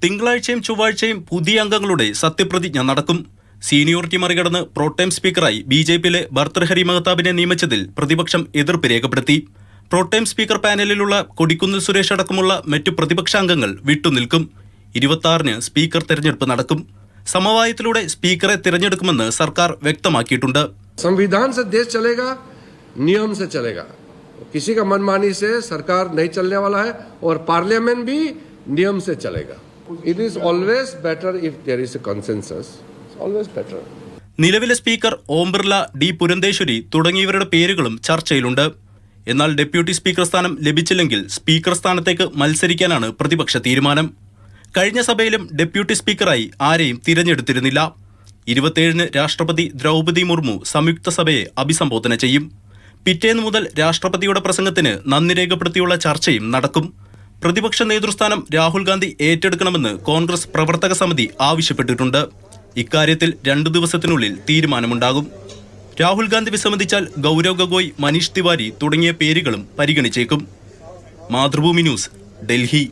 തിങ്കളാഴ്ചയും ചൊവ്വാഴ്ചയും പുതിയ അംഗങ്ങളുടെ സത്യപ്രതിജ്ഞ നടക്കും. സീനിയോറിറ്റി മറികടന്ന് പ്രോട്ടേം സ്പീക്കറായി BJPയിലെ ഭർത്തൃഹരി മഹതാബിനെ നിയമിച്ചതിൽ പ്രതിപക്ഷം എതിർപ്പ് രേഖപ്പെടുത്തി. പ്രോട്ടേം സ്പീക്കർ പാനലിലുള്ള കൊടിക്കുന്നിൽ സുരേഷ് അടക്കമുള്ള മറ്റു പ്രതിപക്ഷാംഗങ്ങൾ വിട്ടുനിൽക്കും. 26-ന് സ്പീക്കർ തെരഞ്ഞെടുപ്പ് നടക്കും. സമവായത്തിലൂടെ സ്പീക്കറെ തിരഞ്ഞെടുക്കുമെന്ന് സർക്കാർ വ്യക്തമാക്കിയിട്ടുണ്ട്. संविधान से देश चलेगा, नियम से चलेगा. किसी का मनमानी से सरकार नहीं चलने वाला है और पार्लियामेंट भी नियम से चलेगा. It is always better if there is a consensus. It's always better. നിലവിലെ സ്പീക്കർ ഓം ബിർല, D. പുരന്തേശ്വരി തുടങ്ങിയവരുടെ പേരുകളും ചർച്ചയിലുണ്ട്. എന്നാൽ ഡെപ്യൂട്ടി സ്പീക്കർ സ്ഥാനം ലഭിച്ചില്ലെങ്കിൽ സ്പീക്കർ സ്ഥാനത്തേക്ക് മത്സരിക്കാനാണ് പ്രതിപക്ഷ തീരുമാനം. കഴിഞ്ഞ സഭയിലും ഡെപ്യൂട്ടി സ്പീക്കറായി ആരെയും തിരഞ്ഞെടുത്തിരുന്നില്ല. 27-ന് രാഷ്ട്രപതി ദ്രൗപദി മുർമു സംയുക്ത സഭയെ അഭിസംബോധന ചെയ്യും. പിറ്റേന്ന് മുതൽ രാഷ്ട്രപതിയുടെ പ്രസംഗത്തിന് നന്ദി രേഖപ്പെടുത്തിയുള്ള ചർച്ചയും നടക്കും. പ്രതിപക്ഷ നേതൃസ്ഥാനം രാഹുൽ ഗാന്ധി ഏറ്റെടുക്കണമെന്ന് കോൺഗ്രസ് പ്രവർത്തക സമിതി ആവശ്യപ്പെട്ടിട്ടുണ്ട്. ഇക്കാര്യത്തിൽ 2 ദിവസത്തിനുള്ളിൽ തീരുമാനമുണ്ടാകും. രാഹുൽ ഗാന്ധി വിസമ്മതിച്ചാൽ ഗൗരവ് ഗൊഗോയ്, മനീഷ് തിവാരി തുടങ്ങിയ പേരുകളും പരിഗണിച്ചേക്കും. മാതൃഭൂമി ന്യൂസ്, ഡൽഹി.